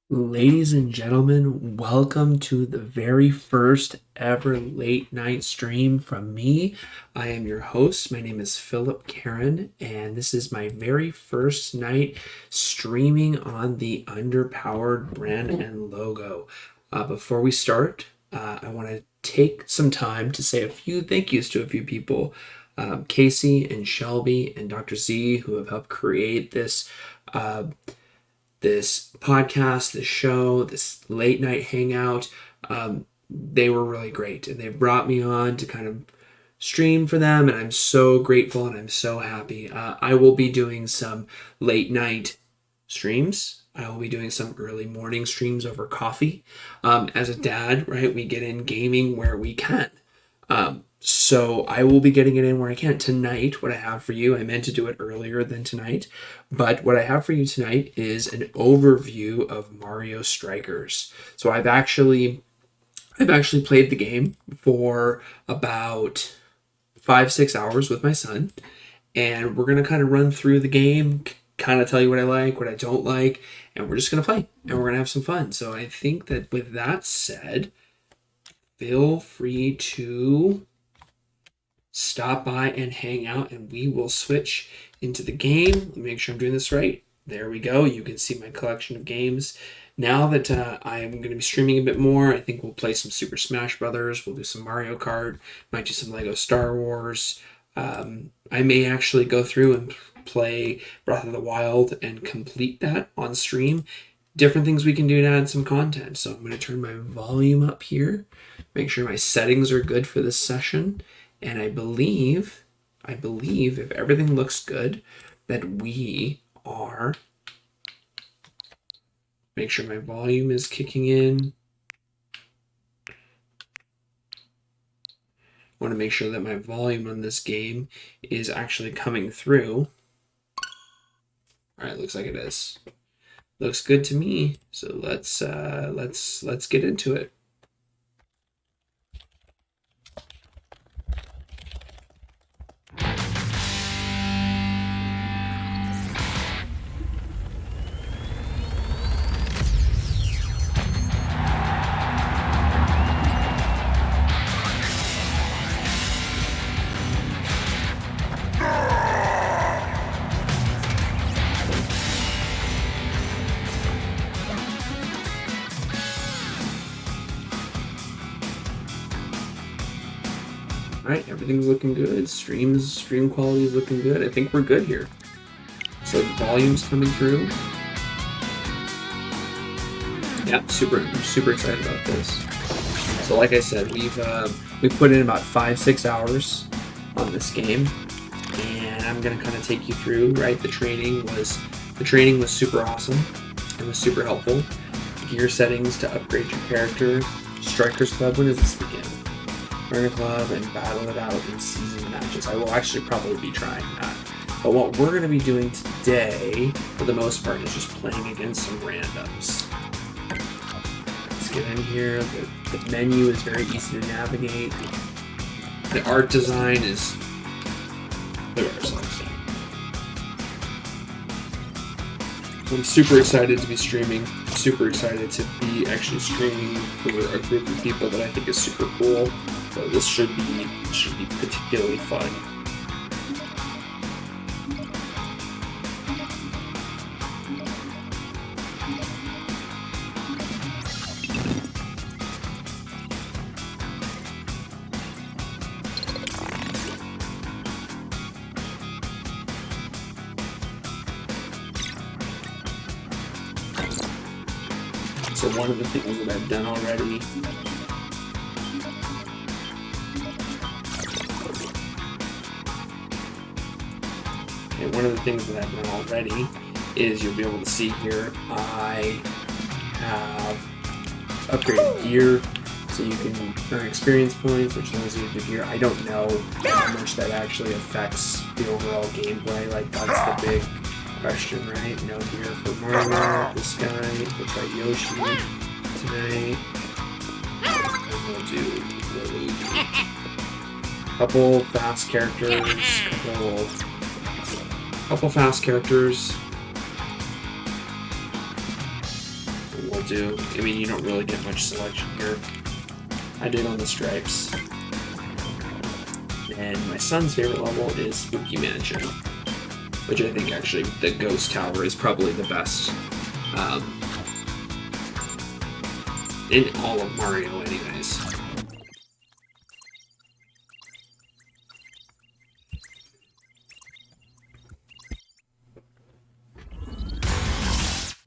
Ladies and gentlemen, welcome to the very first ever late night stream from me. I am your host. My name is Philip Karen, and this is my very first night streaming on the Underpowered brand and logo. Before we start, I want to take some time to say a few thank yous to a few people. Casey and Shelby and Dr. Z, who have helped create this podcast, this show, this late night hangout. They were really great, and they brought me on to kind of stream for them, and I'm so grateful and I'm so happy. I will be doing some late night streams. I will be doing some early morning streams over coffee. As a dad, right, we get in gaming where we can. So I will be getting it in where I can. Tonight, what I have for you, I meant to do it earlier than tonight, but what I have for you tonight is an overview of Mario Strikers. So I've actually played the game for about 5-6 hours with my son, and we're gonna kind of run through the game, kind of tell you what I like, what I don't like, and we're just gonna play and we're gonna have some fun. So I think that with that said, feel free to stop by and hang out, and we will switch into the game. Let me make sure I'm doing this right. There we go. You can see my collection of games. Now that I'm going to be streaming a bit more, I think we'll play some Super Smash Brothers. We'll do some Mario Kart. Might do some Lego Star Wars. I may actually go through and play Breath of the Wild and complete that on stream. Different things we can do to add some content. So I'm going to turn my volume up here. Make sure my settings are good for this session. And I believe if everything looks good, that we are, make sure my volume is kicking in. I want to make sure that my volume on this game is actually coming through. All right, looks like it is. Looks good to me. So let's get into it. All right, everything's looking good. Stream quality is looking good. I think we're good here. So the volume's coming through. Yeah, super excited about this. So like I said, we've put in about 5-6 hours on this game, and I'm gonna kind of take you through. Right, the training was super awesome. It was super helpful. Gear settings to upgrade your character. Strikers Club. When does this begin? Earn a club and battle it out in season matches. I will actually probably be trying that. But what we're going to be doing today, for the most part, is just playing against some randoms. Let's get in here. The menu is very easy to navigate. The art design is... Look at ourselves. I'm super excited to be streaming. Super excited to be actually streaming for a group of people that I think is super cool. So this should be particularly fun. So one of the things that I've done already is you'll be able to see here I have upgraded gear, so you can earn experience points, which allows you to do gear. I don't know how much that actually affects the overall gameplay. Like, that's the big question, right? No gear for Mario, this guy, we'll try Yoshi tonight, and we'll do Luigi. Couple fast characters. We'll do. I mean, you don't really get much selection here. I did on the stripes. And my son's favorite level is Spooky Mansion, which I think actually the Ghost Tower is probably the best in all of Mario anyways.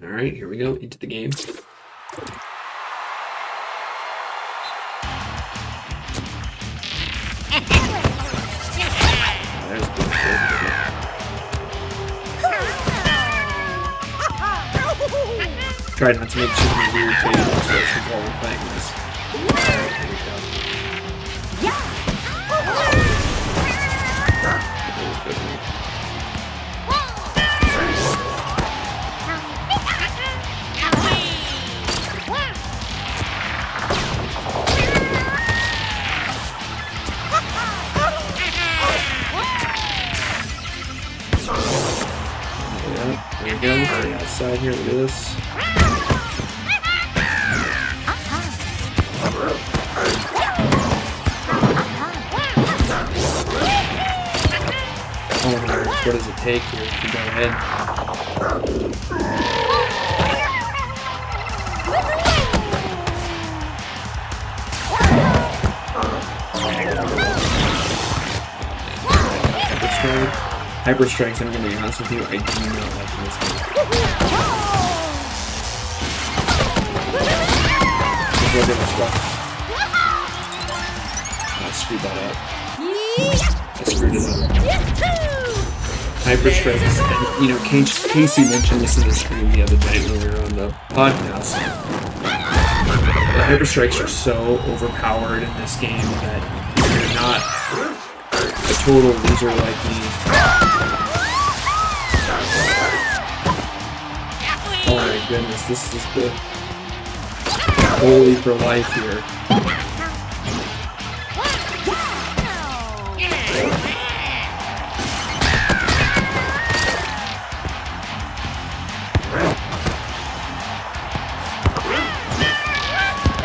Alright, here we go, into the game. There's a good Try not to make too many weird facial expressions while we're playing this. Alright, here we go. That was a good one. There we go. Right outside here. Look at this. Oh no! What does it take here to go ahead? Hyper Strikes, I'm going to be honest with you, I do not like in this game. I screwed that up. I screwed it up. Hyper Strikes, and you know, Casey mentioned this in the stream the other night when we were on the podcast. The Hyper Strikes are so overpowered in this game that if you're not a total loser like me, oh my goodness, this is the holy for life here.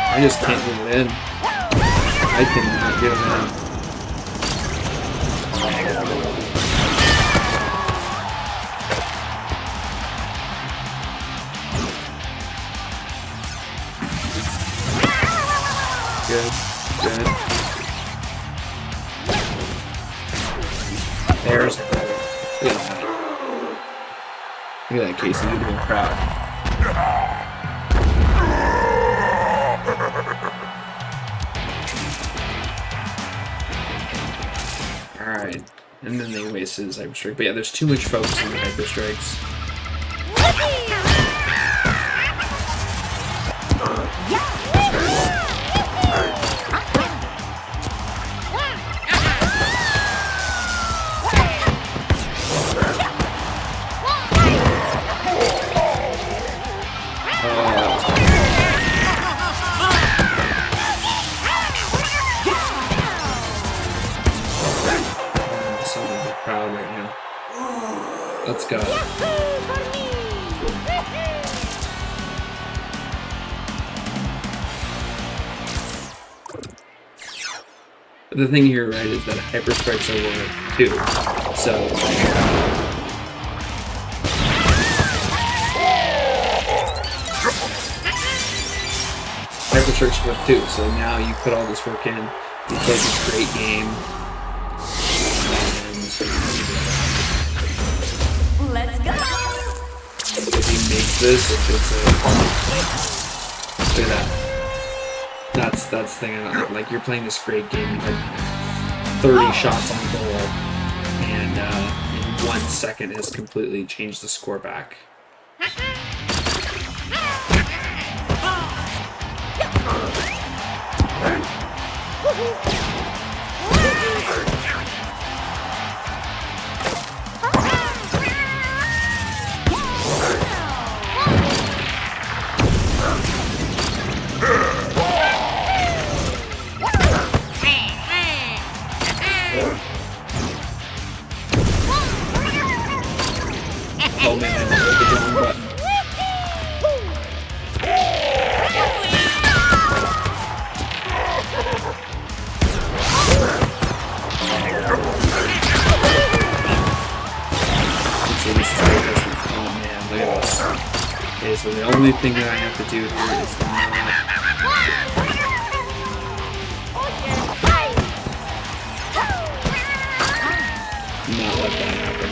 I just can't get it in. I cannot get it in. Good. There's look at that. Look at that, Casey. You'd have been proud. Alright. And then they wasted his Hyper Strike. But yeah, there's too much focus on the Hyper Strikes. Proud right now. Let's go. The thing here, right, is that Hyper Strikes are worth 2. So Hyper Strikes are worth 2. So now you put all this work in, you play this great game. Let's go! If he makes this, if it's a... Look at that. That's the thing. Like, you're playing this great game. You had 30 shots on goal, and in 1 second has completely changed the score back. Oh man, I hit the wrong button. Okay, so the only thing that I have to do here is not let that happen.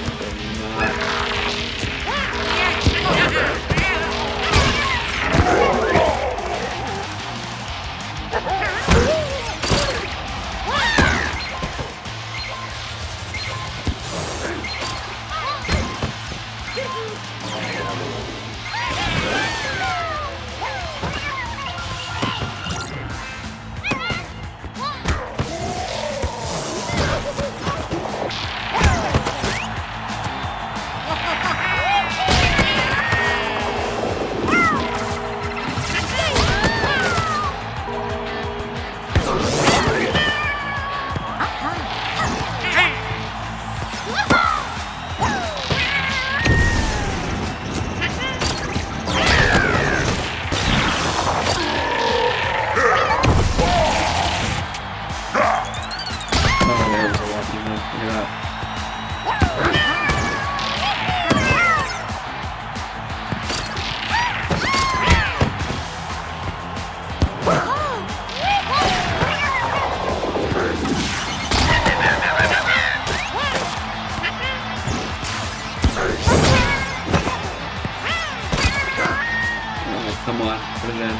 Come on, put it in.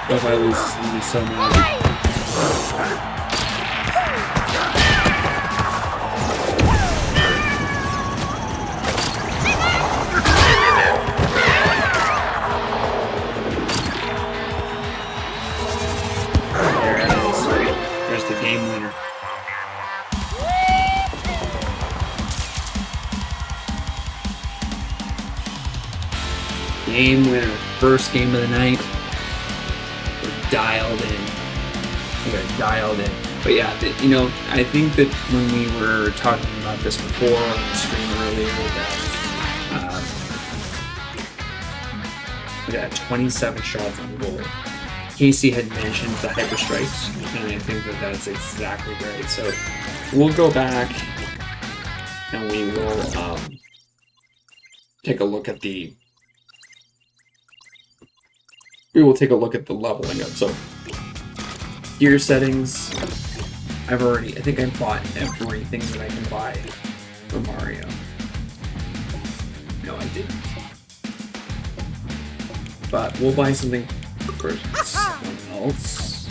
If I lose, it's gonna be so mad. Game winner. Game winner. First game of the night. We're dialed in. We're dialed in. But yeah, you know, I think that when we were talking about this before on the stream earlier, that we got 27 shots on goal. Casey had mentioned the hyper strikes, and I think that that's exactly right. So we'll go back and we will take a look at the. We will take a look at the leveling up. So gear settings. I think I bought everything that I can buy for Mario. No, I didn't. But we'll buy something for someone else.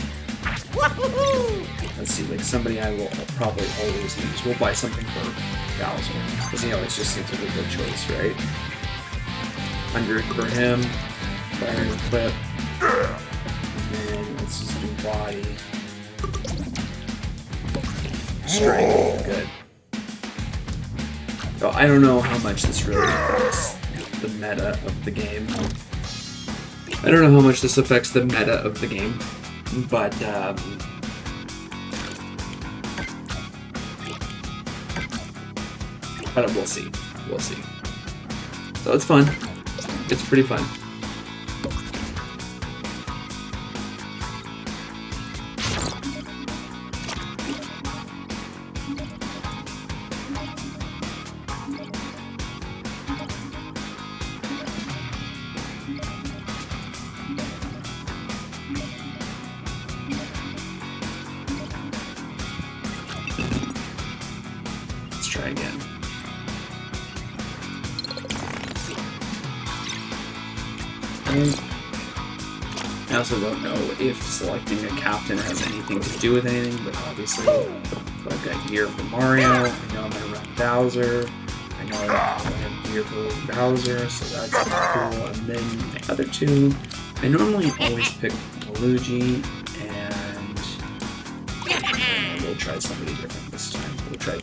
Let's see, like somebody I will probably always use. We'll buy something for Bowser. Because, you know, it just seems like a good choice, right? 100 for him. Fire and equip. And then let's just do body. Strength. Good. So I don't know how much this really affects the meta of the game. I don't know how much this affects the meta of the game, but we'll see. We'll see. So it's fun. It's pretty fun. Try again. I also don't know if selecting a captain has anything to do with anything, but obviously, I've got gear for Mario. I know I'm gonna run Bowser. I know I have gear for Bowser, so that's cool. And then the other two, I normally always pick Luigi, and we'll try somebody different this time. We'll try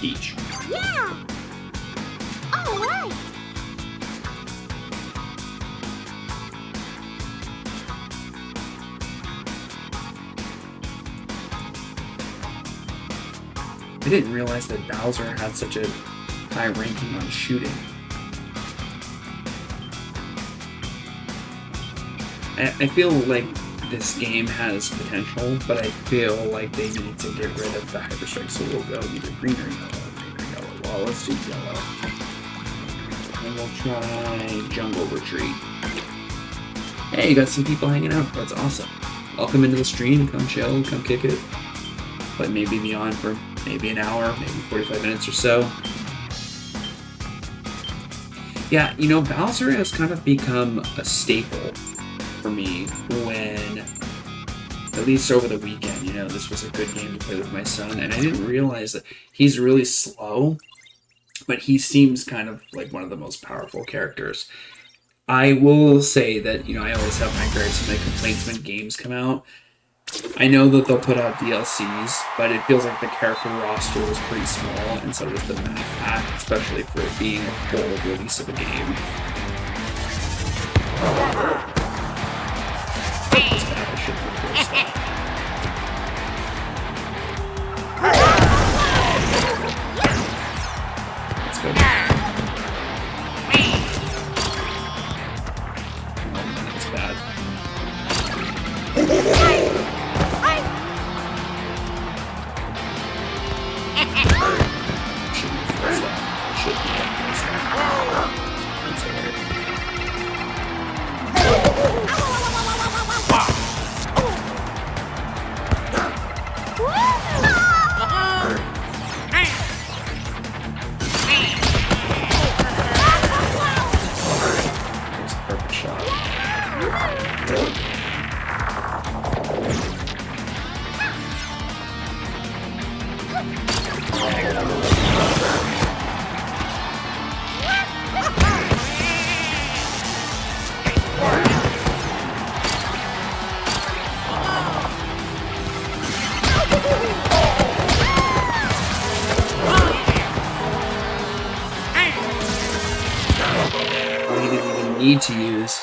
Peach. Yeah! Alright! I didn't realize that Bowser had such a high ranking on shooting. I feel like this game has potential, but I feel like they need to get rid of the hyperstrike. So we'll go either green or yellow. Green or yellow. Well, let's do yellow. And we'll try jungle retreat. Hey, you got some people hanging out. That's awesome. Welcome into the stream. Come chill. Come kick it. But maybe be on for maybe an hour, maybe 45 minutes or so. Yeah, you know, Bowser has kind of become a staple for me when, at least over the weekend, you know, this was a good game to play with my son, and I didn't realize that he's really slow, but he seems kind of like one of the most powerful characters. I will say that, you know, I always have my gripes and my complaints when games come out. I know that they'll put out DLCs, but it feels like the character roster was pretty small, and so was the map pack, especially for it being a full release of a game. Let's go. That's bad. Need to use.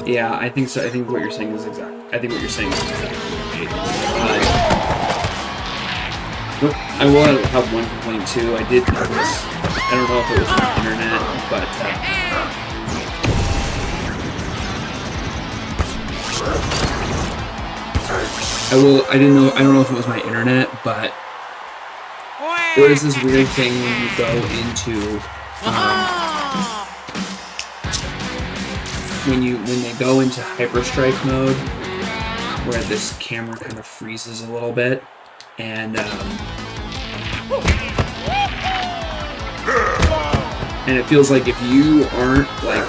Yeah, I think so. I think what you're saying is exactly right. Nope. I will have one complaint too. I did notice. I don't know if it was my internet, but I don't know if it was my internet, but there is this weird thing when you go into when they go into hyperstrike mode, where this camera kind of freezes a little bit, and it feels like if you aren't like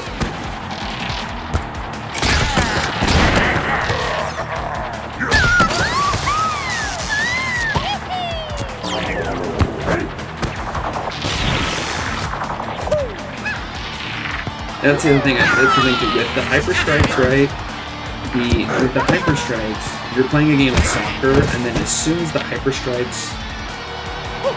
that's the other thing. With the hyperstrikes, right? With the hyperstrikes, you're playing a game of soccer, and then as soon as the hyperstrikes, oh,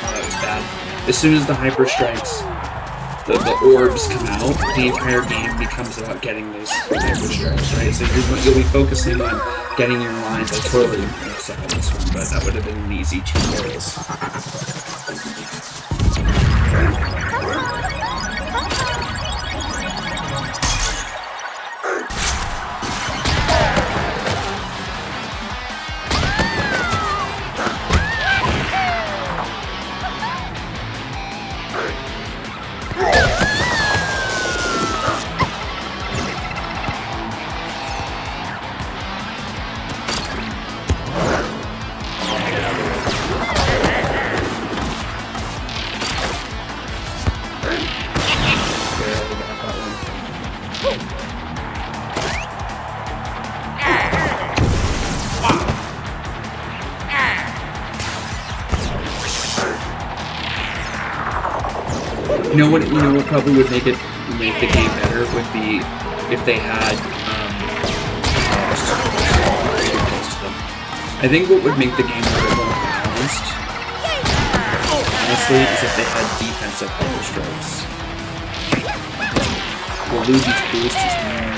that was bad. As soon as the hyperstrikes, the orbs come out, the entire game becomes about getting those hyperstrikes, right? So you'll be focusing on getting your lines. I totally messed up on this one, but that would have been an easy 2 goals. You know what probably would make the game better would be if they had I think what would make the game a little more balanced, honestly, is if they had defensive hyperstrikes. Well, Luigi's boost is not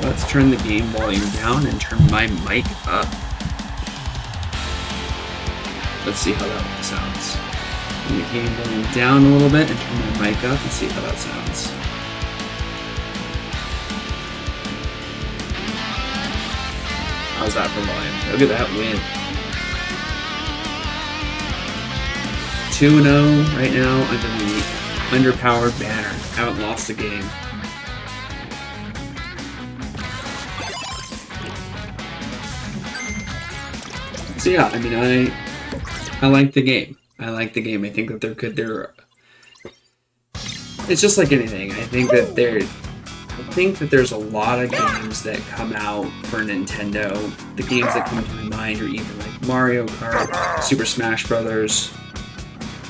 let's turn the game volume down and turn my mic up. Let's see how that sounds. Turn the game volume down a little bit and turn my mic up and see how that sounds. How's that for volume? Look at that win. 2-0 right now under the Underpowered banner. Haven't lost a game. So yeah, I mean, I like the game. I like the game. I think that they're good. It's just like anything. I think that there's a lot of games that come out for Nintendo. The games that come to my mind are even like Mario Kart, Super Smash Brothers.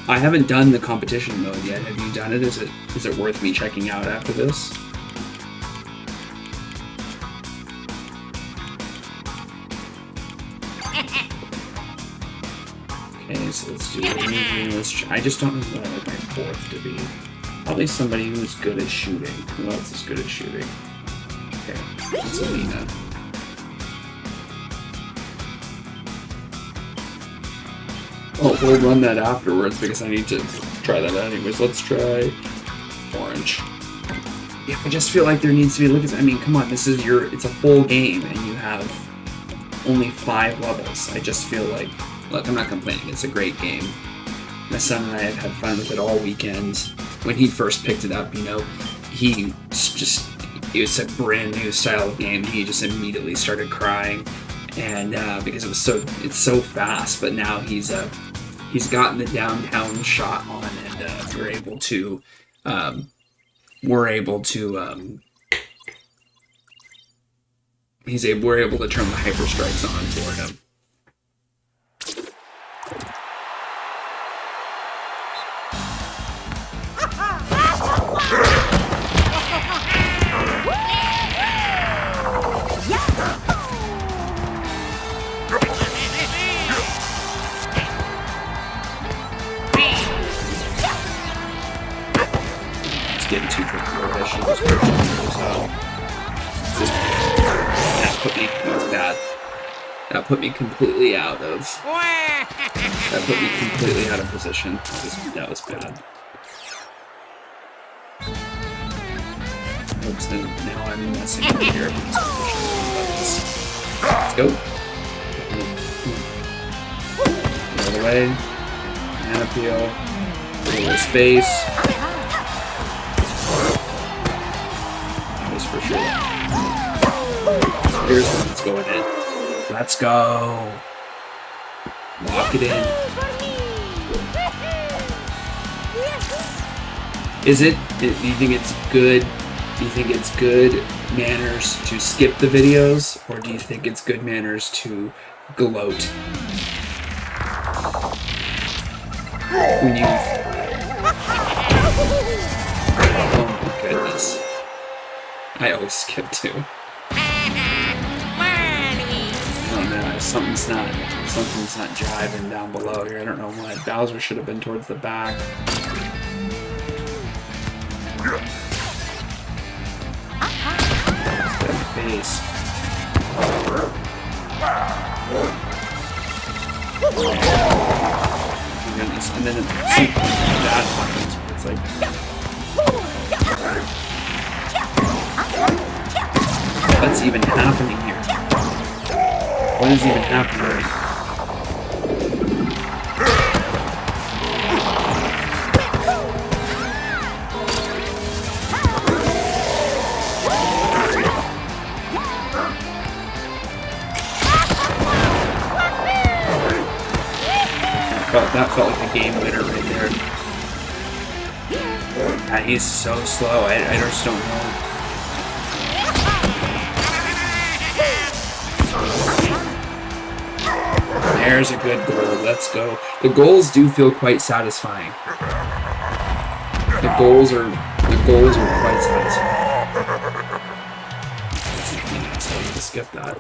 I haven't done the competition mode yet. Have you done it? Is it worth me checking out after this? Okay, so let's do it. I just don't know what I like my fourth to be. Probably somebody who's good at shooting. Who else is good at shooting? Okay, it's Alina. Oh, we'll run that afterwards because I need to try that anyways. Let's try orange. Yeah, I just feel like there needs to be I mean, come on, it's a full game and you have only 5 levels. I just feel like, look, I'm not complaining. It's a great game. My son and I have had fun with it all weekend. When he first picked it up, you know, it was a brand new style of game. He just immediately started crying, and because it's so fast. But now he's gotten the downtown shot on, and we're able to turn the hyper strikes on for him. Getting too quick for a mission. That put me completely out of position. That was bad. Oops, and now I'm messing up here. Let's go. Get out of the way. Mana peel. A little space. For sure. Here's one that's going in. Let's go. Lock it in. Do you think it's good? Do you think it's good manners to skip the videos, or do you think it's good manners to gloat? When you... Oh my goodness. I always skip too. Oh man, something's not jiving down below here. I don't know why. Bowser should have been towards the back. Face. Oh goodness. And then that happens. It's like. What's even happening here? What is even happening? That felt like a game winner right there. God, he's so slow. I just don't know. There's a good goal. Let's go. The goals do feel quite satisfying. The goals are quite satisfying. Let's skip that.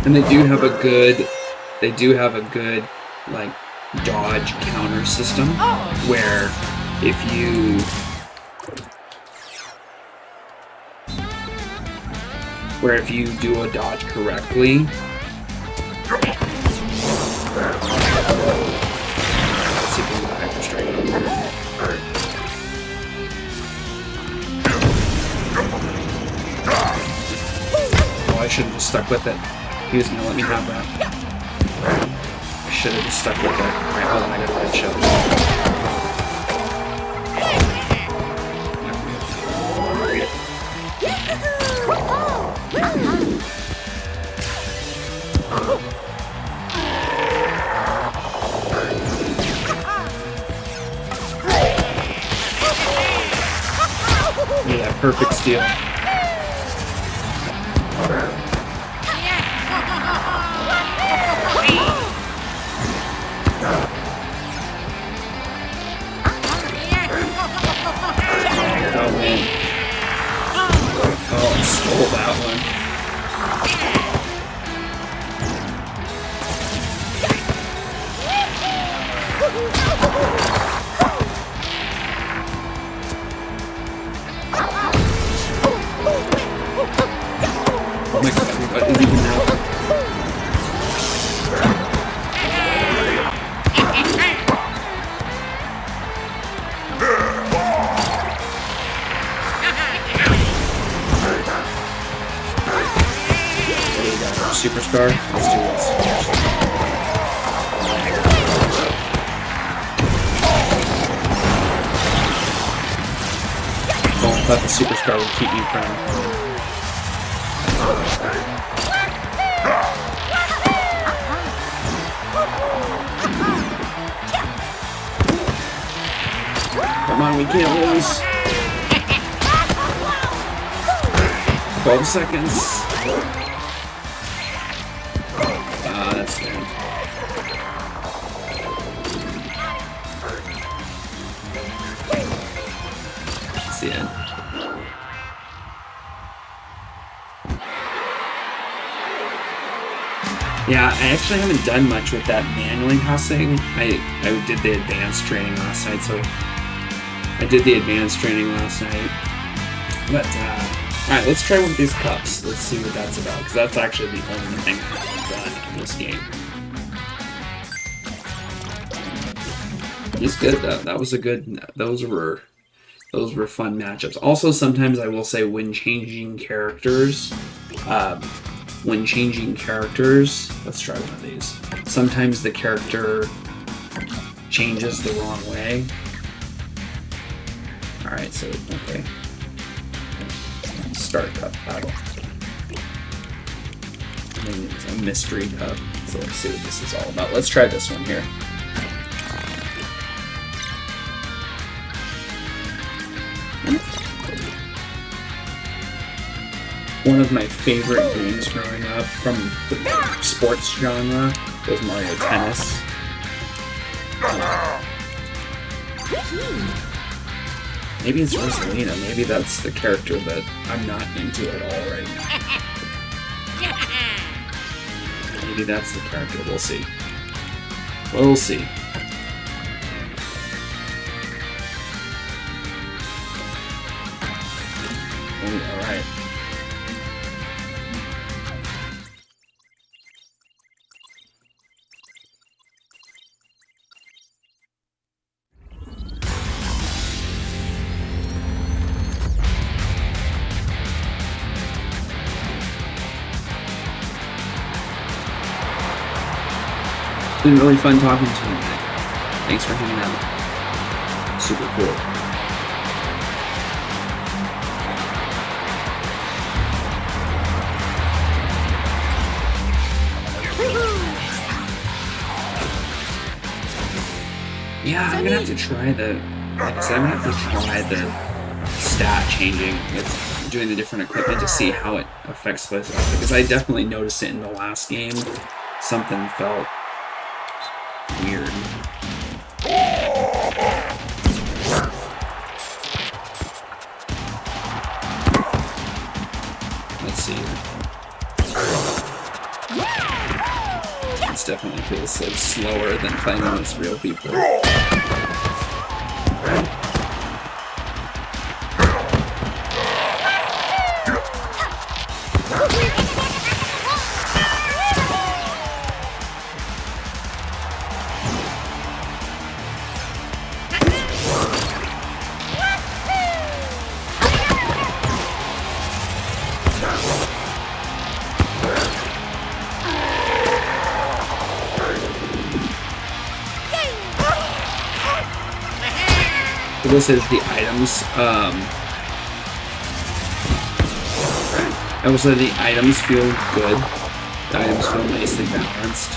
And they do have a good like dodge counter system where if you do a dodge correctly, let's see if we can hyper strike. Oh, I should have just stuck with it. He was gonna let me have that. I should have just stuck with it. Alright, hold on, I got a headshot. Yeah, perfect steal. Oh man. Oh, I stole that one. Oh my god, what is even now? Superstar? Let's do this. Oh, I thought the superstar would keep me from. Come on, we can't lose. 12 seconds. That's the end. That's the end. Yeah, I actually haven't done much with that manually tossing. I did the advanced training last night, so I did the advanced training last night. But, alright, let's try one of these cups. Let's see what that's about, because that's actually the only thing I've done in this game. It's good, though. That was a good... Those were fun matchups. Also, sometimes I will say when changing characters... let's try one of these. Sometimes the character changes the wrong way. Alright, so, okay. Start cup battle. Maybe it's a mystery cup. So let's see what this is all about. Let's try this one here. One of my favorite games growing up from the sports genre was Mario Tennis. Maybe it's Rosalina. Maybe that's the character that I'm not into at all right now. Maybe that's the character. We'll see. We'll see. Oh, alright. It's been really fun talking to you. Thanks for hanging out. Super cool. Yeah, I'm gonna have to try the. Like I said, I'm gonna have to try the stat changing with doing the different equipment to see how it affects myself. Because I definitely noticed it in the last game. Something felt weird. Let's see. This definitely feels like slower than playing against real people. I will say that the items, I will say the items feel good. The items feel nicely balanced.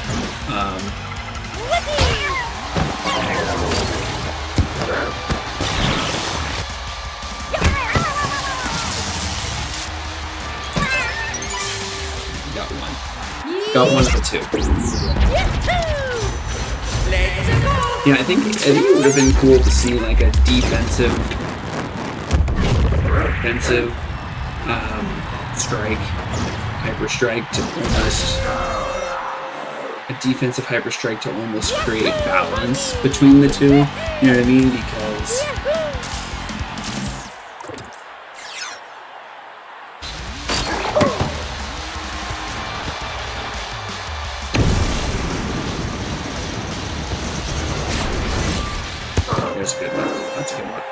Got one of the two. Yeah, I think it would have been cool to see like a defensive strike, hyper strike to almost a defensive hyper strike to almost create balance between the two. You know what I mean? Because there's a good one. That's a good one.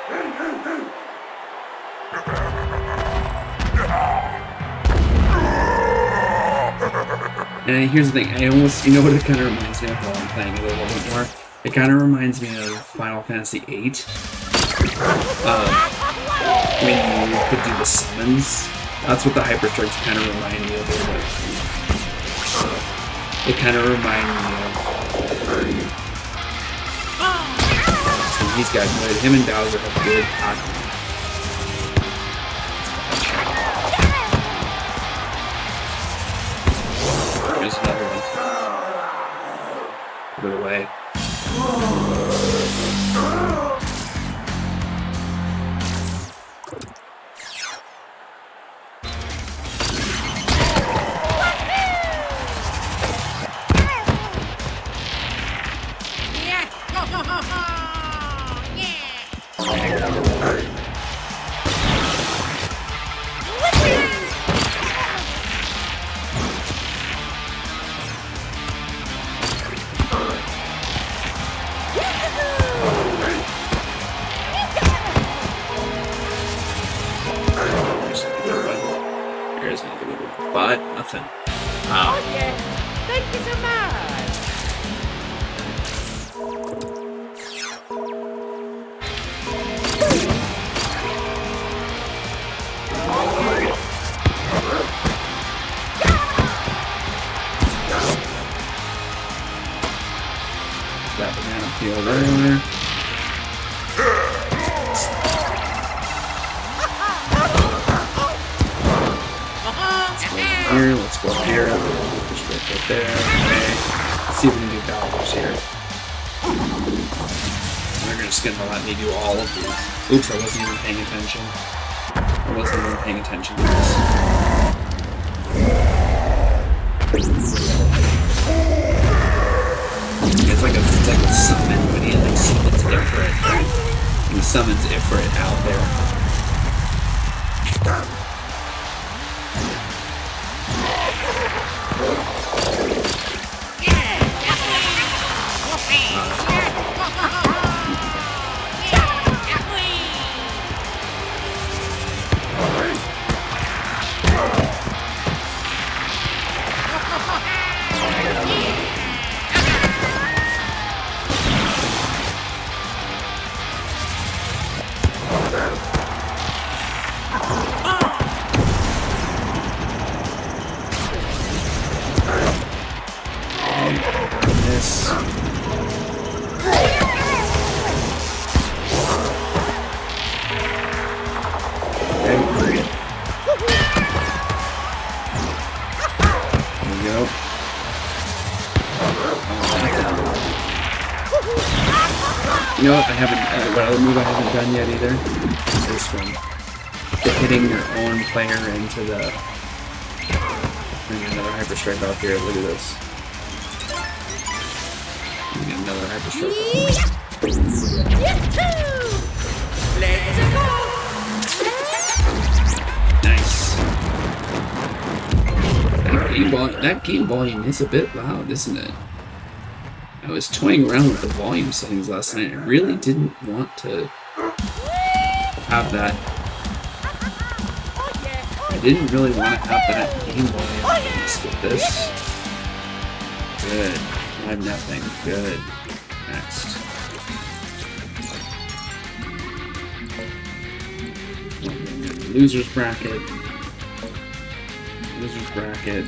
And here's the thing, I almost, you know what it kind of reminds me of while I'm playing it a little bit more? It kind of reminds me of Final Fantasy VIII. When you could do the summons. That's what the Hyper Strikes kind of remind me of a little bit. It kind of remind me of... So these guys, him and Bowser have good attack. There's another one. Put it away. There's another little but nothing. Oh yeah! Thank you so much! That banana peel there. Here, let's go up here. Just right there. Okay. Let's see if we can do Bowser's here. They're just gonna let me do all of these. Oops, I wasn't even paying attention. I wasn't even paying attention to this. It's like a summon when he like summons Ifrit. He summons Ifrit out there. You know what? I haven't. What other move I haven't done yet either is this one. The hitting your own player into the. Bring another hyper strike off here. Look at this. another hyperstroke. Let's go! Nice. That game volume is a bit loud, isn't it? I was toying around with the volume settings last night. I really didn't want to have that. I didn't really want to have that game volume. Let's get this. Good. 5-0. Good. Next. Losers bracket. Losers bracket.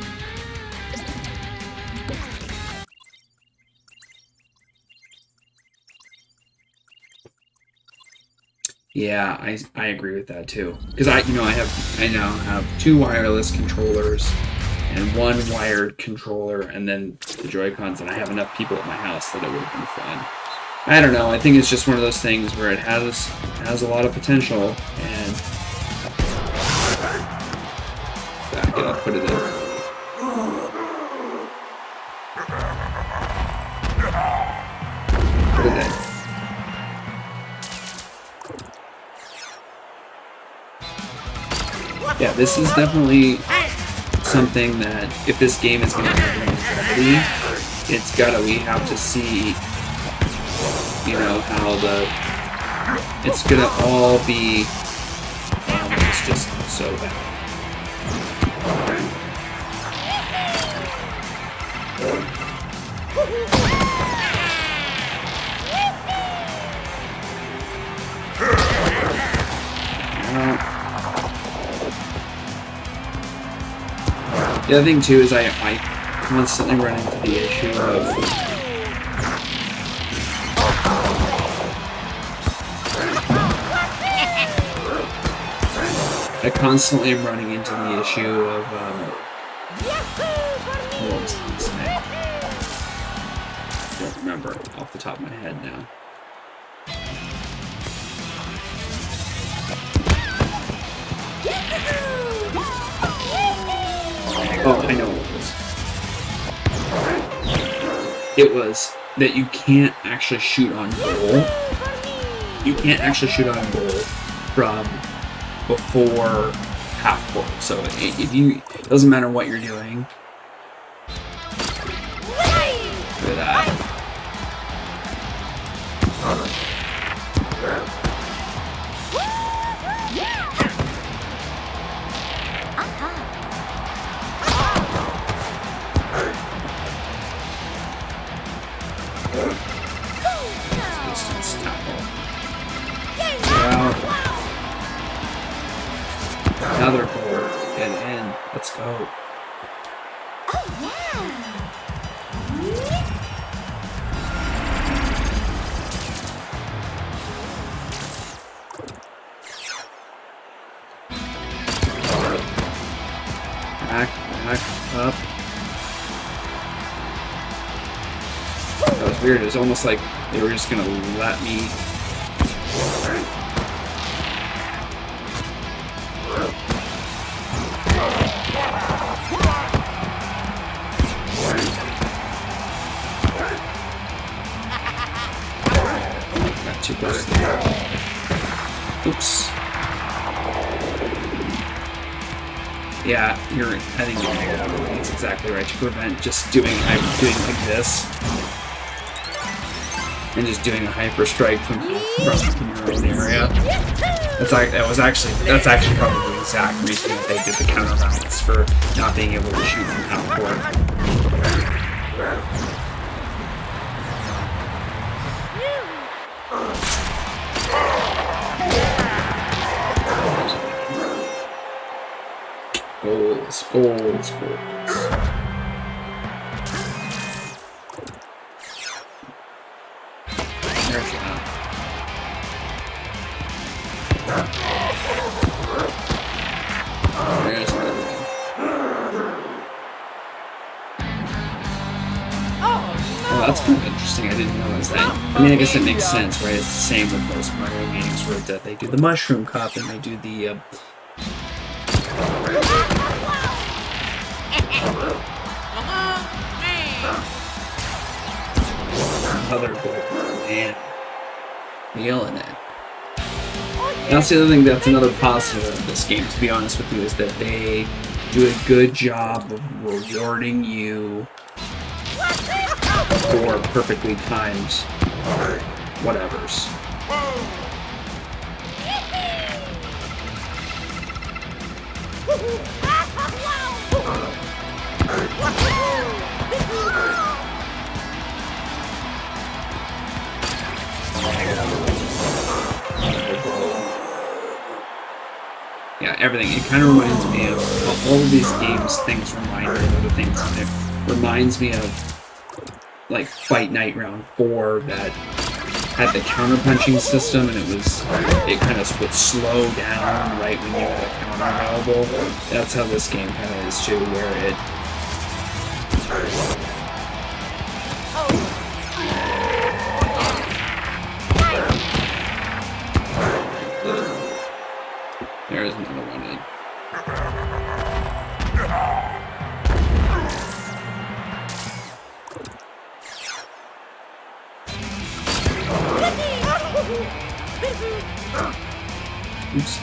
Yeah, I agree with that too. Because I now have 2 wireless controllers and 1 wired controller, and then the Joy-Cons, and I have enough people at my house that it would have been fun. I don't know. I think it's just one of those things where it has a lot of potential, and back it up, put it in. Put it in. Yeah, this is definitely something that if this game is going to have longevity, we have to see, how it's going to all be, it's just so bad. The other thing too is I constantly run into the issue of I constantly am running into the issue of what was I gonna say? I don't remember off the top of my head now. Oh, I know what it was. It was that you can't actually shoot on goal. You can't actually shoot on goal from before half court. So it doesn't matter what you're doing. Look at that. Distance tackle. Another goal. Get in. Let's go. Back up. That was weird. It was almost like they were just gonna let me. Got too close to the ball. Oops. Yeah, I think that's exactly right. To prevent just doing like this. And just doing a hyper strike from your own area. That's actually probably the exact reason that they did the counterbalance for not being able to shoot from half court. Goals. There's that. There's another one. Oh, that's kind of interesting. I didn't realize that. I mean, I guess it makes sense, right? It's the same with most Mario games where they do the Mushroom Cup and they do the... other goal. Man, feeling it. That's the other thing, that's another positive of this game, to be honest with you, is that they do a good job of rewarding you for perfectly timed whatevers. Yeah, everything. It kind of reminds me of all of these games. Things remind me of other things, and it reminds me of like Fight Night Round 4 that had the counter-punching system, and it kind of would slow down right when you had a counter available. That's how this game kind of is too, where it there's another one in. Oops.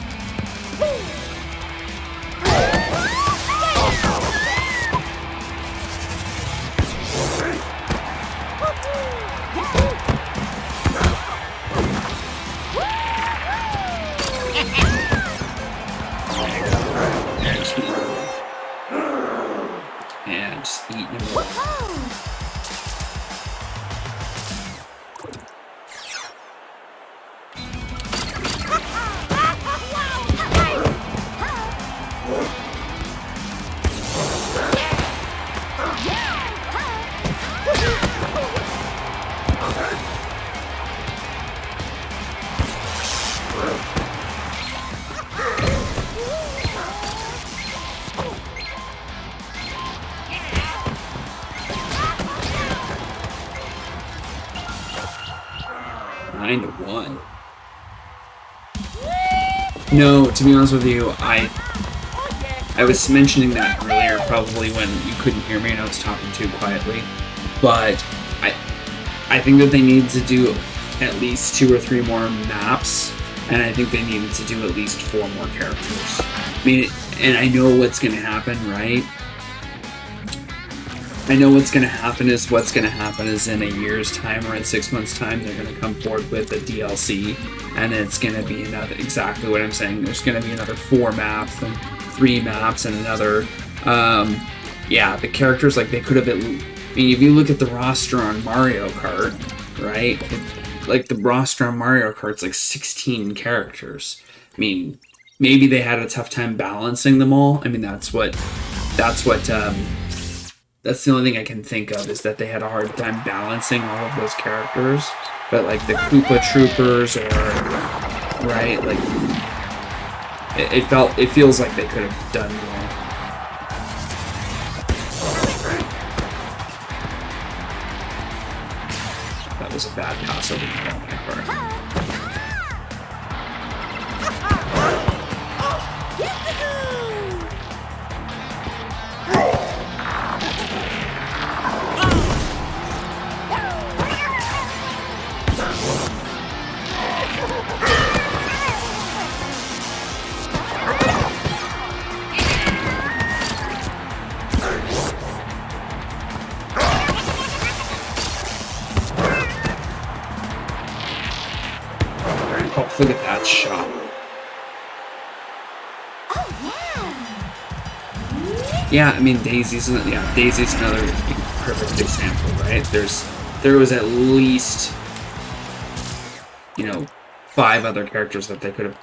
And just eat them all. No, to be honest with you, I was mentioning that earlier, probably when you couldn't hear me and I was talking too quietly, but I think that they needed to do at least 2 or 3 more maps, and I think they needed to do at least 4 more characters. I mean, and I know what's going to happen, right? I know what's going to happen is in a year's time or in 6 months' time, they're going to come forward with a DLC, and it's going to be another, exactly what I'm saying, there's going to be another 4 maps, and 3 maps, and another, yeah, the characters, like, they could have, I mean, if you look at the roster on Mario Kart, right, like, the roster on Mario Kart's like 16 characters. I mean, maybe they had a tough time balancing them all. I mean, that's the only thing I can think of, is that they had a hard time balancing all of those characters. But like the Koopa Troopers, or right, like it feels like they could have done more. That was a bad pass over the ball on my part. Look at that shot. Yeah, I mean, Daisy's another perfect example, right? There was at least, 5 other characters that they could have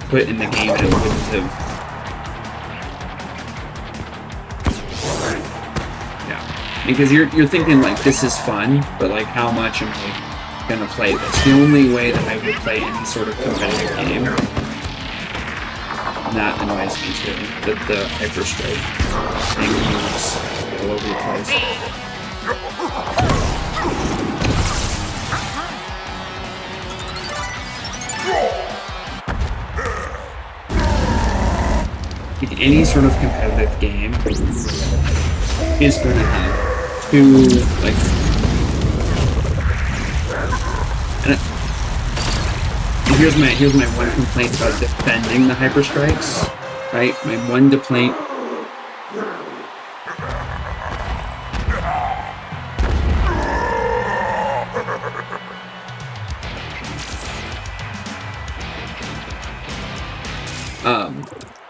put in the game, and it wouldn't have. Yeah, because you're thinking like, this is fun, but like, how much am I gonna play this? The only way that I would play any sort of competitive game, and that annoys me too, that the hyper strike thing moves all over the place. Like, any sort of competitive game is going to have 2, like, here's my one complaint about defending the hyper strikes. Right, my one complaint.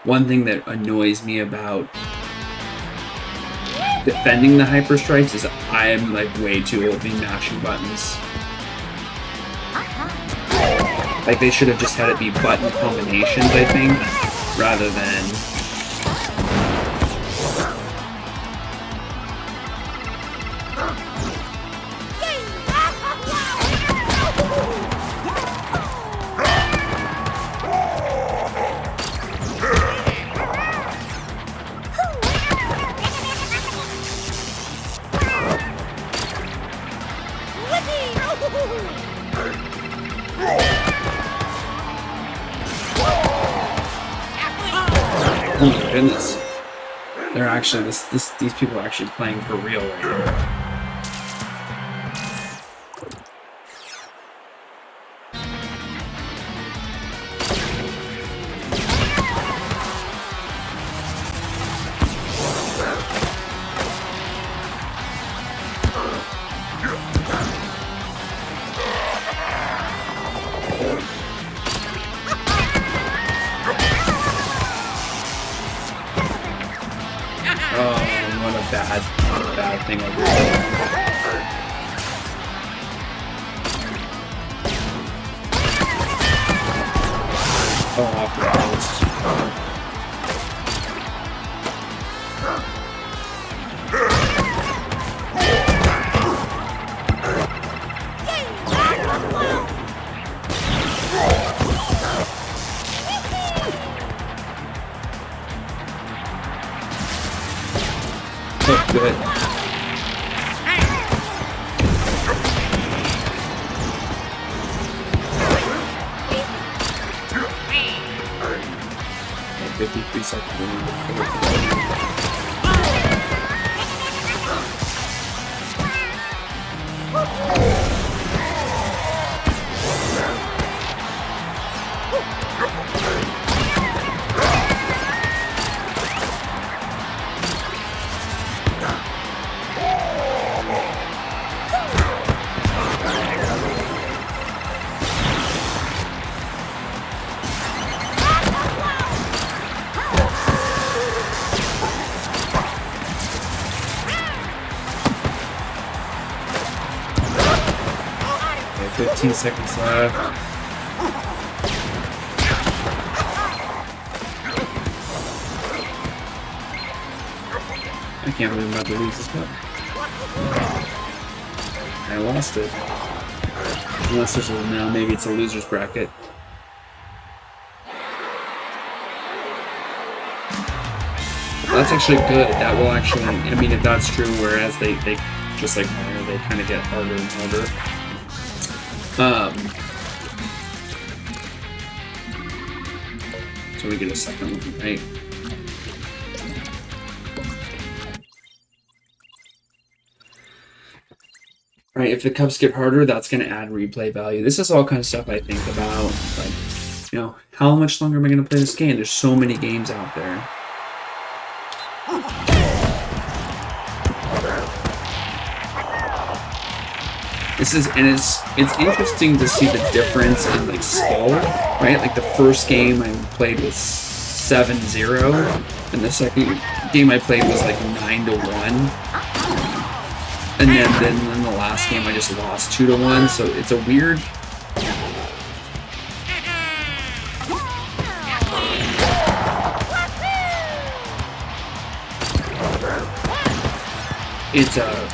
One thing that annoys me about defending the hyper strikes is I'm like way too old to be mashing buttons. Like they should have just had it be button combinations, I think, rather than oh my goodness. They're actually these people are actually playing for real right now. Bad thing I did. Oh, off the post. Oh, good. Like 53 seconds. Okay, 15 seconds left. I can't believe I'm about to lose this cup. I lost it. Unless there's a now, maybe it's a loser's bracket. That's actually good. That will actually, I mean, if that's true, whereas they just like Mario, they kind of get harder and harder. So we get a second one, right? Right, if the cups get harder, that's going to add replay value. This is all kind of stuff I think about, like, you know, how much longer am I going to play this game? There's so many games out there. This is, and it's interesting to see the difference in like skill, right? Like the first game I played was 7-0, and the second game I played was like 9-1. And then the last game I just lost 2-1, so it's a weird. It's a.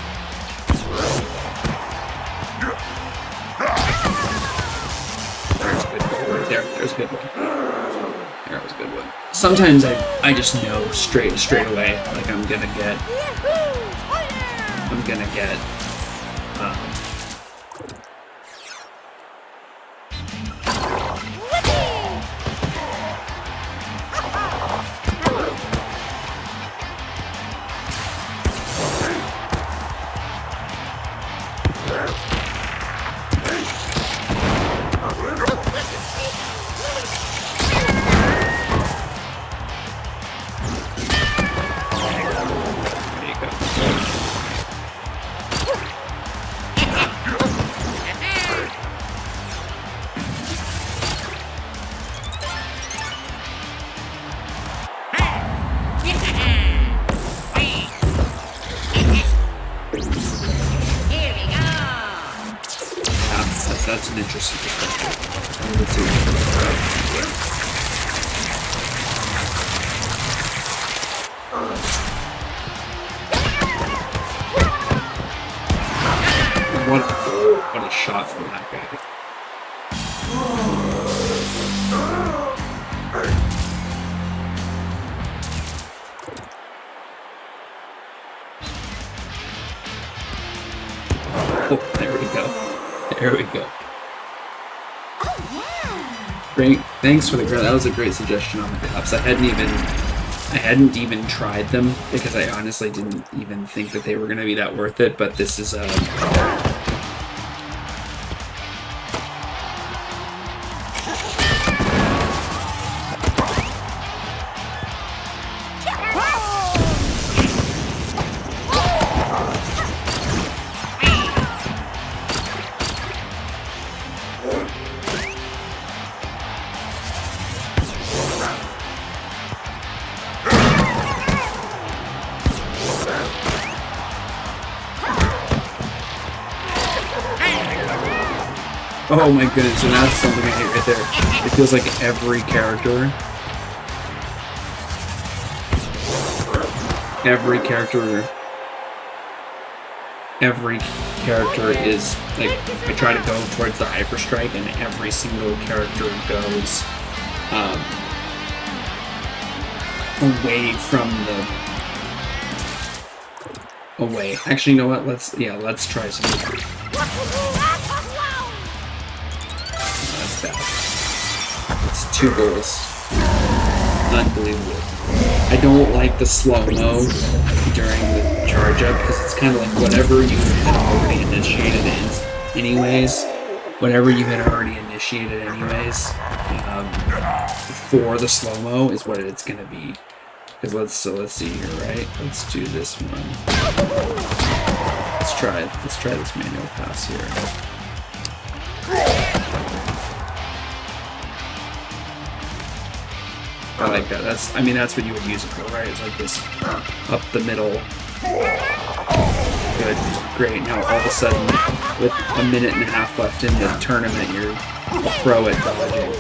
There's a good one. There was a good one. Sometimes I just know straight away, like I'm gonna get. that's an interesting perspective. Let's see. What a shot from that guy. Oh, there we go. There we go. Great. Thanks for the girl. That was a great suggestion on the cups. I hadn't even tried them because I honestly didn't even think that they were going to be that worth it, but this is oh my goodness, and that's something I hate right there. It feels like every character is like, I try to go towards the hyper strike and every single character goes away from actually, you know what, let's try some. That's bad. It's 2 goals. Unbelievable. I don't like the slow-mo during the charge-up because it's kind of like whatever you had already initiated for the slow-mo is what it's going to be. Because let's see here, right? Let's do this one. Let's try this manual pass here. I like that. That's what you would use it for, right? It's like this up the middle. Good, great. Now all of a sudden, with a minute and a half left in the tournament, you're a pro at dodging.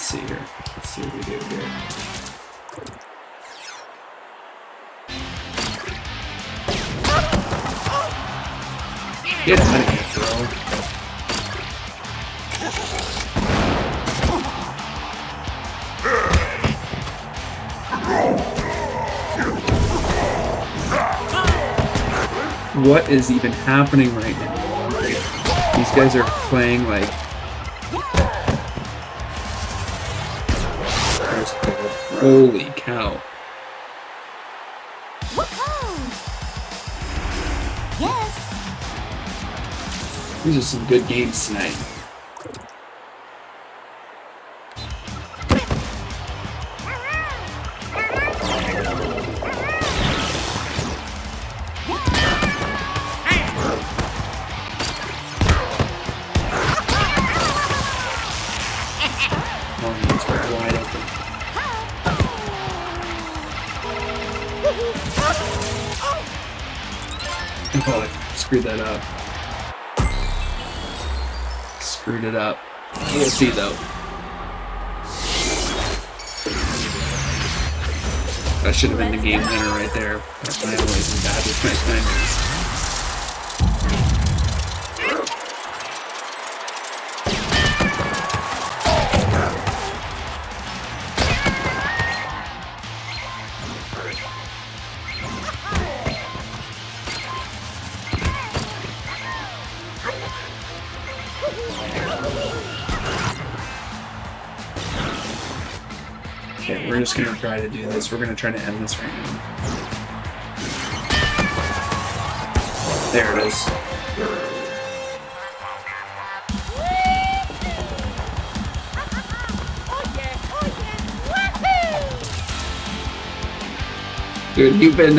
Let's see what we do here. Get out of here, bro. What is even happening right now? These guys are playing like... Holy cow. Yes. These are some good games tonight. Oh, I screwed that up. Screwed it up. We'll see though. That should have been the game winner right there. I always am bad with my timers. Okay, we're just gonna try to do this. We're gonna try to end this right now. There it is. Dude, you've been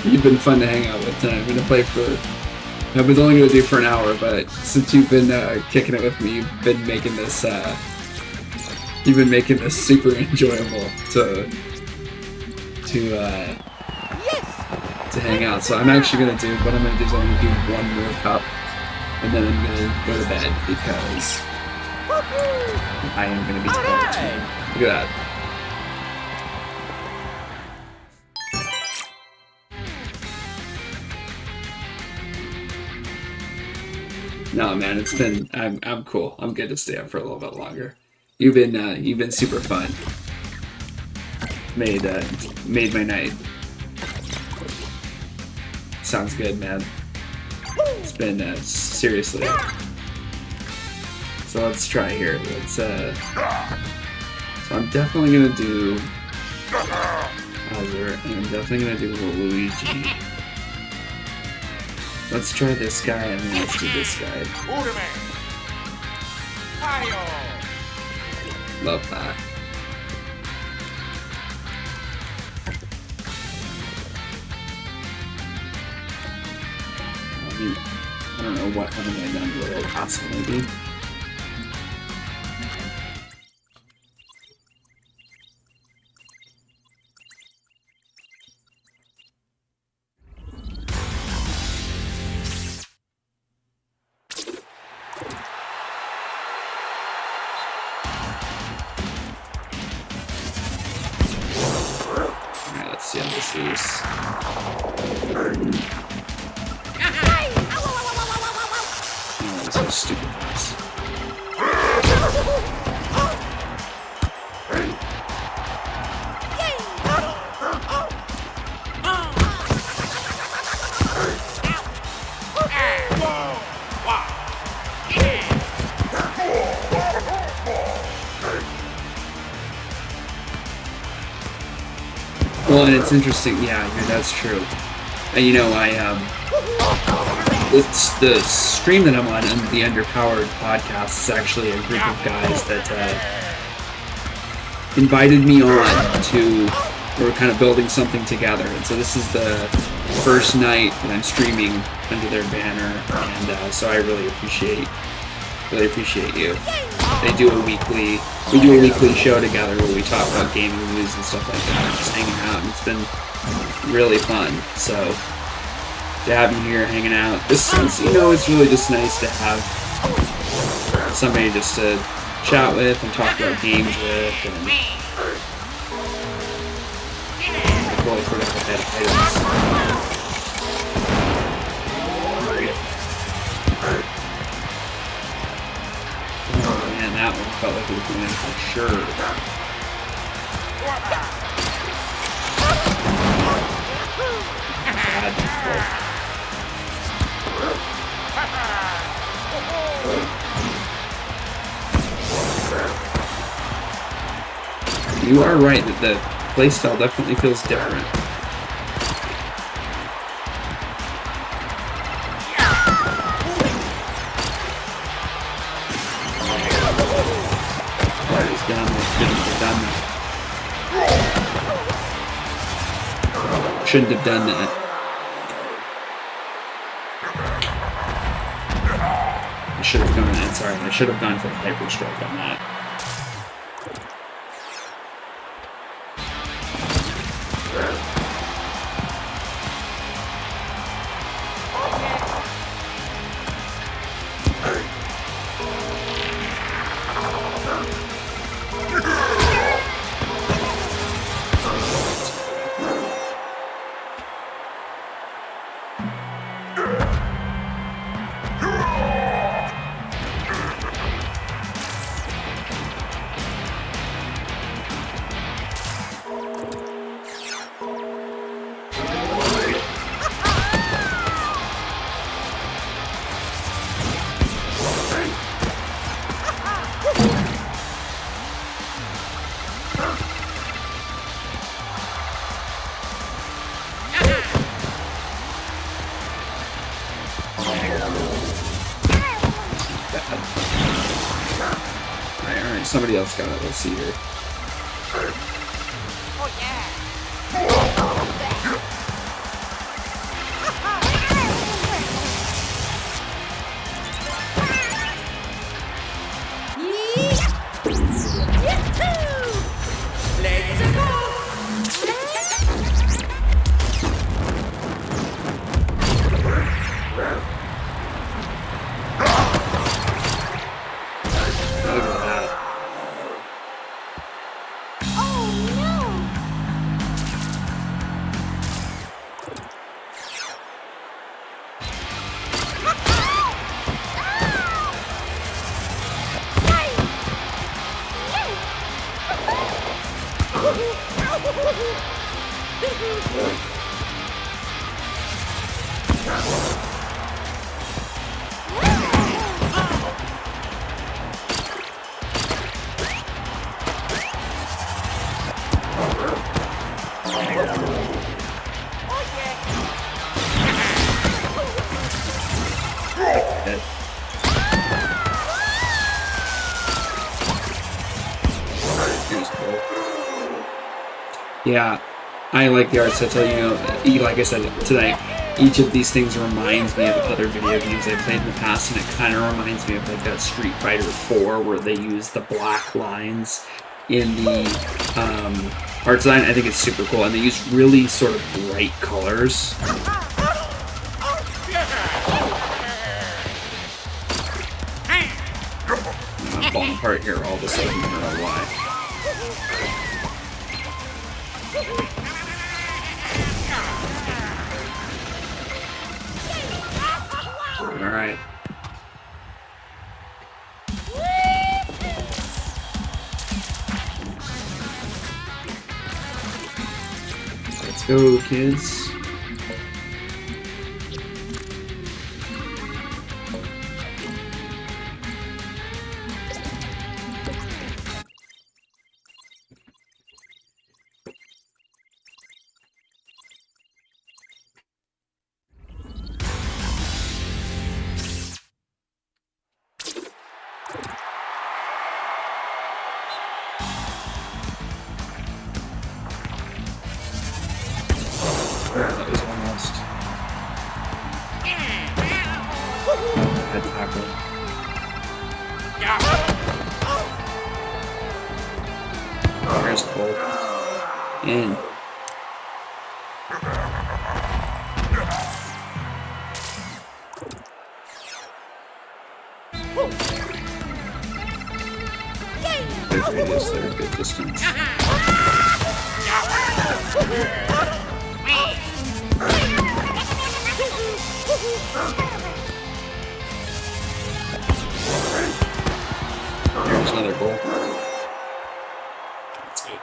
you've been fun to hang out with tonight. I'm gonna play for. I was only gonna do for an hour, but since you've been kicking it with me, you've been making this super enjoyable to hang out. So I'm actually gonna do what I'm gonna do is I'm gonna do one more cup, and then I'm gonna go to bed because I am gonna be tired too. Look at that. No, man, it's been. I'm cool. I'm good to stay up for a little bit longer. You've been super fun. Made my night. Sounds good, man. It's been seriously. So let's try here. So I'm definitely gonna do Bowser, and I'm definitely gonna do Luigi. Let's try this guy, and then let's do this guy. Love that. I don't know what haven't I done with it. Awesome, maybe. Alright, let's see how this is. So stupid guys. Well, and it's interesting. Yeah, that's true. And you know, it's the stream that I'm on, the Underpowered podcast, is actually a group of guys that invited me on to. We're kind of building something together, and so this is the first night that I'm streaming under their banner, and so I really appreciate you. We do a weekly show together where we talk about gaming news and stuff like that, and just hanging out, and it's been really fun. So to have you here hanging out, it's really just nice to have somebody just to chat with and talk about games with, and really sort of ahead items. Oh man, that one felt like it was going in for sure. Bad. You are right that the playstyle definitely feels different. That is dumb. Shouldn't have done that. I should have gone that. Sorry, I should have gone for the hyper strike on that. Somebody else got it. Let's see here. Oh yeah. Yeah, I like the art style. You know, like I said tonight, each of these things reminds me of other video games I played in the past, and it kind of reminds me of like that Street Fighter 4 where they use the black lines in the art design. I think it's super cool, and they use really sort of bright colors. I'm falling apart here all of a sudden. I don't know why. All right. Let's go, kids. That was almost. Head tackle. There's Cole. In. Good radius there, good distance. There's another goal. Let's go.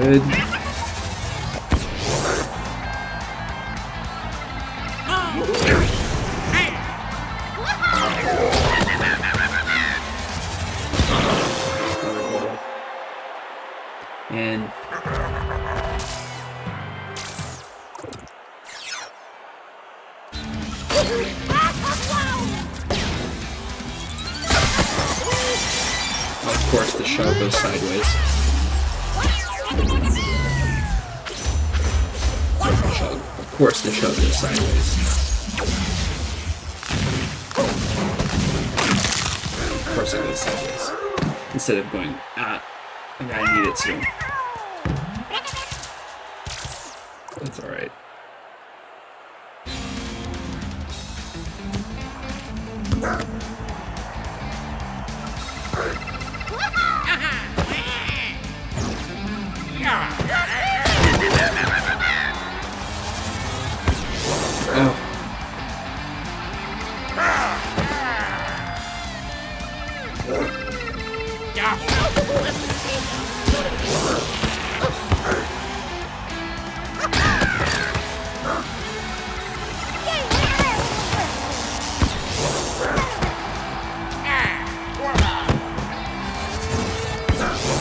Good. And of course the shell goes sideways. Of course the shell goes sideways. Of course it goes sideways. Instead of going at like I need it to. That's alright. Oh.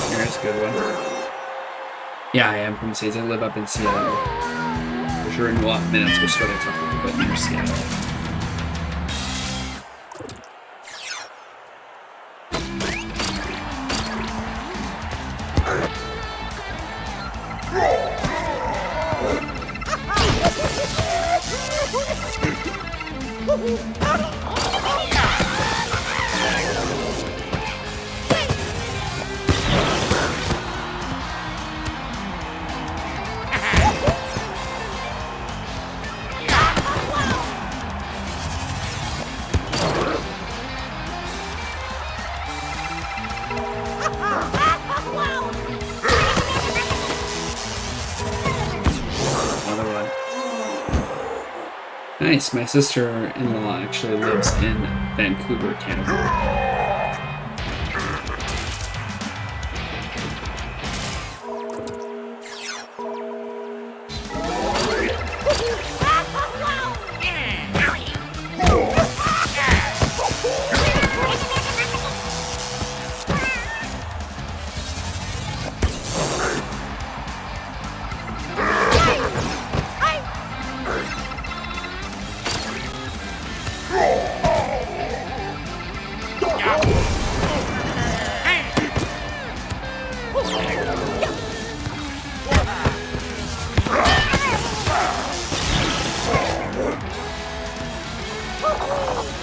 Here's a good one. Yeah, I am from the States. I live up in Seattle. For sure, in what minutes we're starting to talk about near Seattle. Nice. My sister-in-law actually lives in Vancouver, Canada.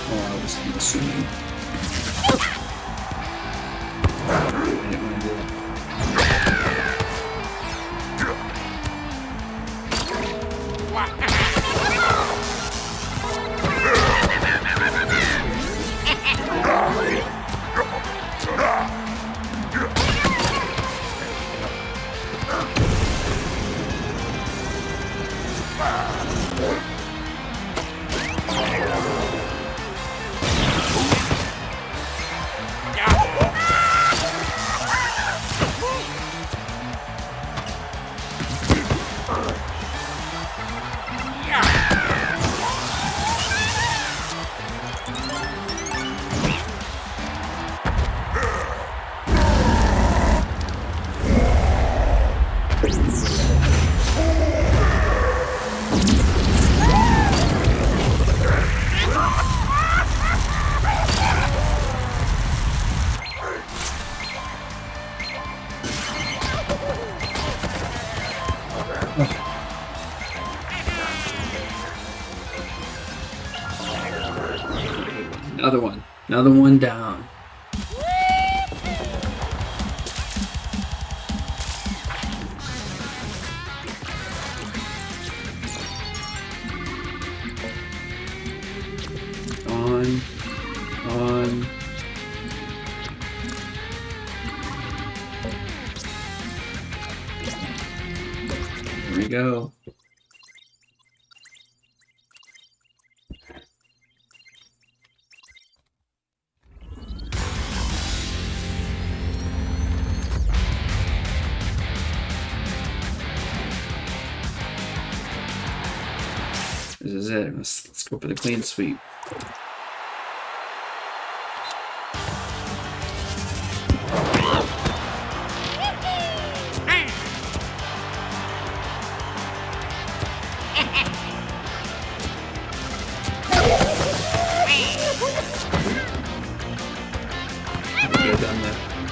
Oh, I was assuming. I didn't want to do that. Another one. Another one down. On. Here we go. This is it. Let's go for the clean sweep.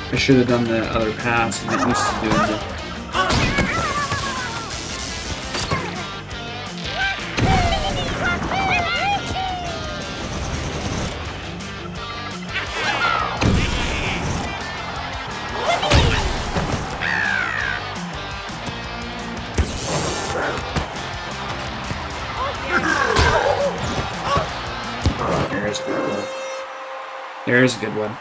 I should have done the other pass and get used to doing the. There's a good one. There's a good one.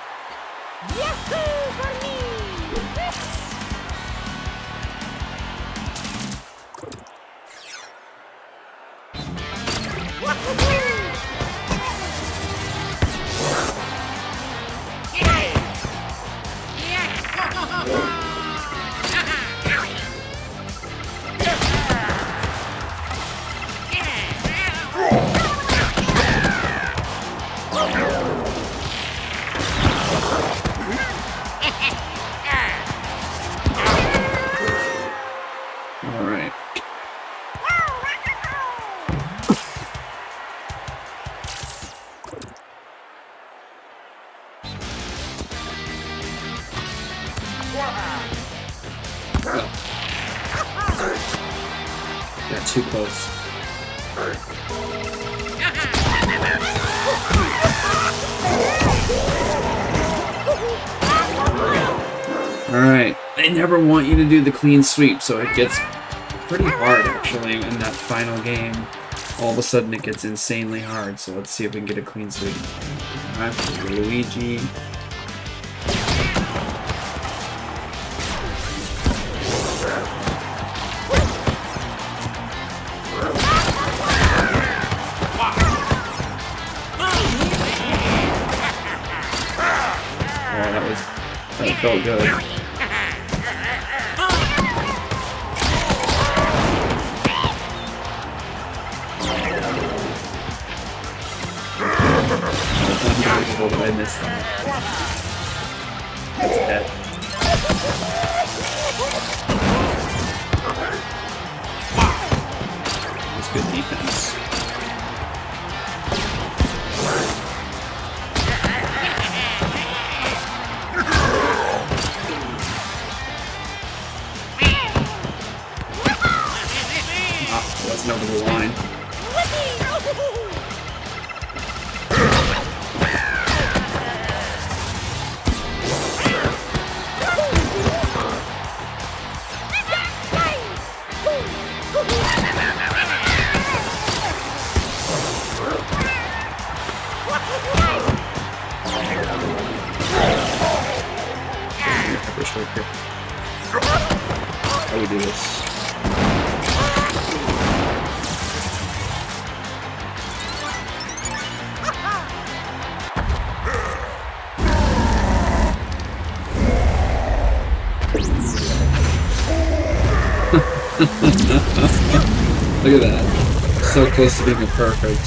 Got too close. Alright, they never want you to do the clean sweep, so it gets pretty hard actually in that final game. All of a sudden it gets insanely hard, so let's see if we can get a clean sweep. Alright, Luigi. Felt good. Unbelievable that I missed that. That's dead. That's good defense. That's over the line. How do we do this? Look at that. So close to being a perfect.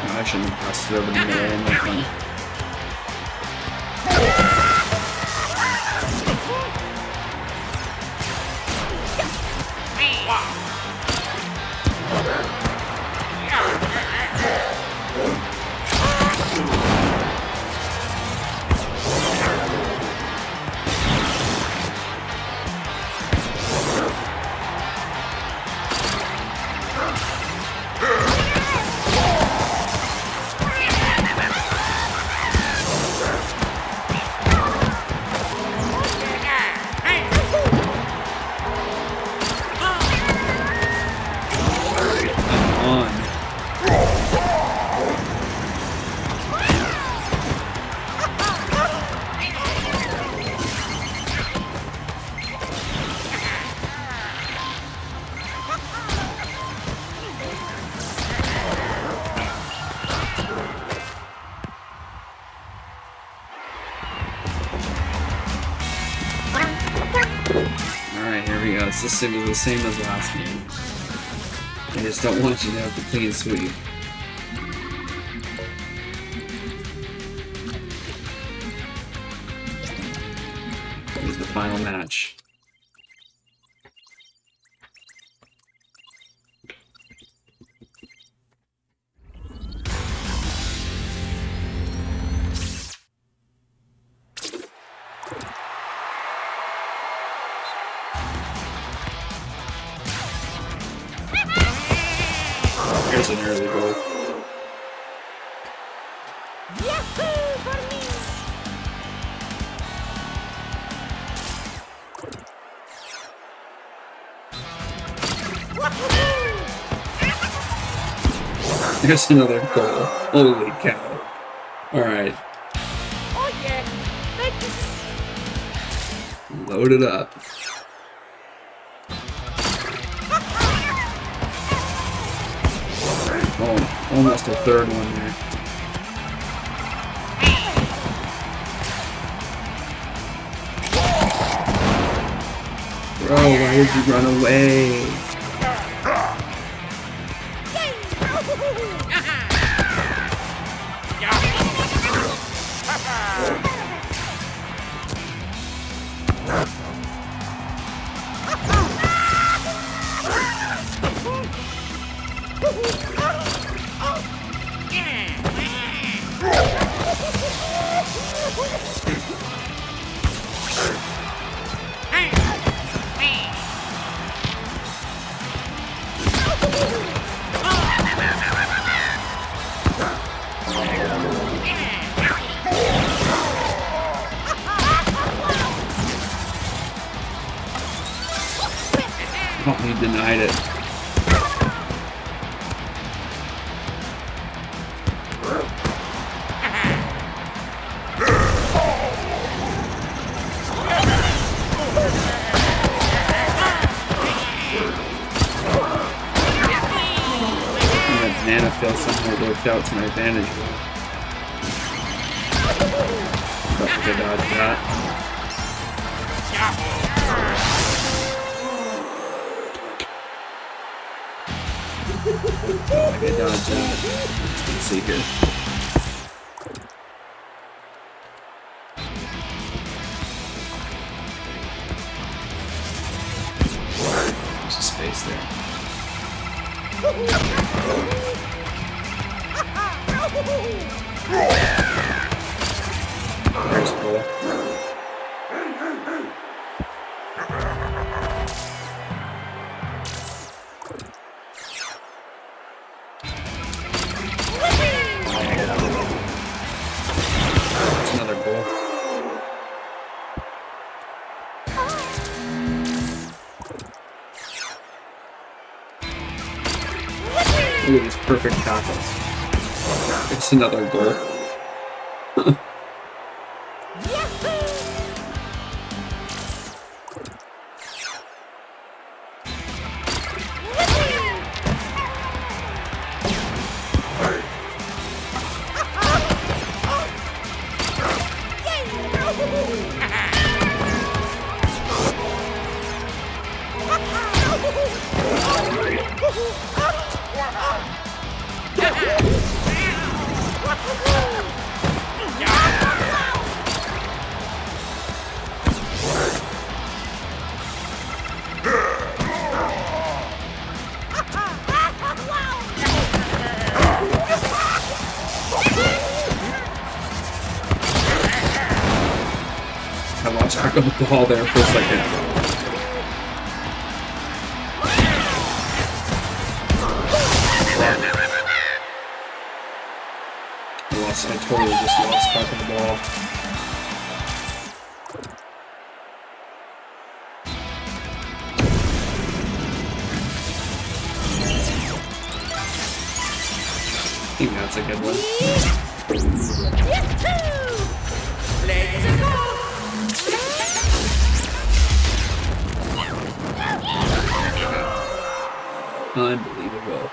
I shouldn't have passed it over the middle on that one. Alright, here we go. It's the same as last game. I just don't want you to have to clean sweep. Here's the final match. Here's an early goal. Yahoo for me! There's another goal. Holy cow. Alright. Oh yeah! Thank you. Load it up. Oh, almost a third one there. Bro, why did you run away? Oh, he denied it. feel somehow it worked out to my advantage. But I could dodge that. I could dodge that. Let's see here. There's a space there. There's a goal. That's another goal. Look at these perfect tackles. It's another goal. I lost track of the ball there for a second. I totally just lost track of the ball. I think that's a good one. Unbelievable.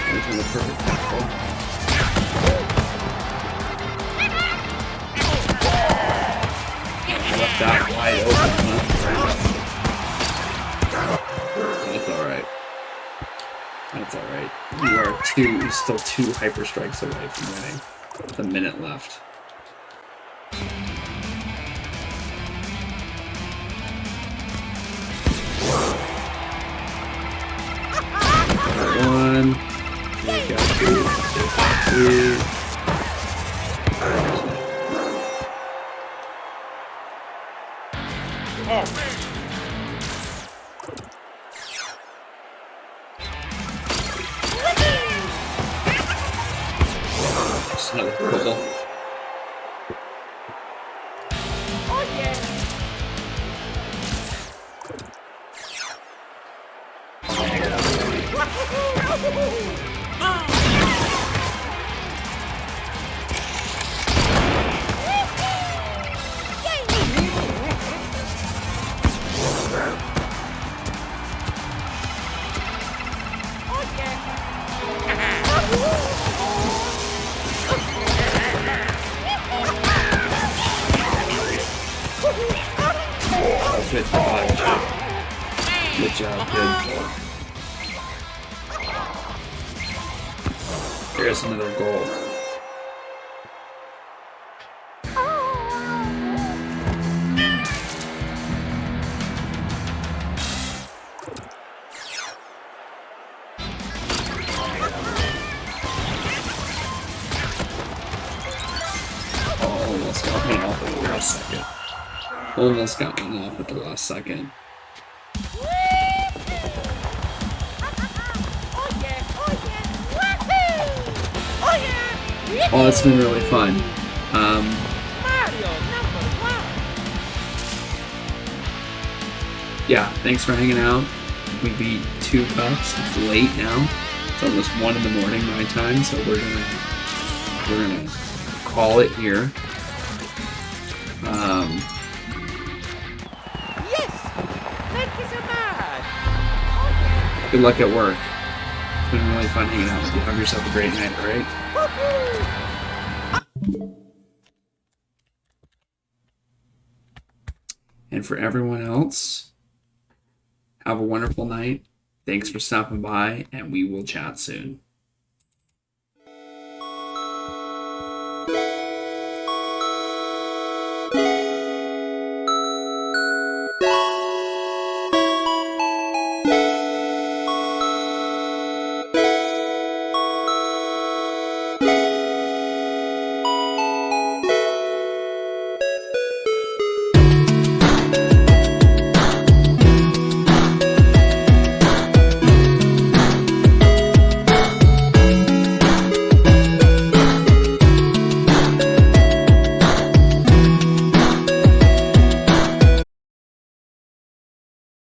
There's the perfect tackle. I left that wide open. That's alright. That's alright. You're still two hyper strikes away from winning. With a minute left. One. We got two. Just another goal. Good dodge. Good job, kid. Here's another goal. Almost got one off at the last second. Almost got one off at the last second. Oh, it's been really fun. Yeah, thanks for hanging out. We beat 2 cups. It's late now. It's almost 1 in the morning my time, so we're gonna call it here. Good luck at work. It's been really fun hanging out with you. Have yourself a great night, all right? And for everyone else, have a wonderful night. Thanks for stopping by, and we will chat soon.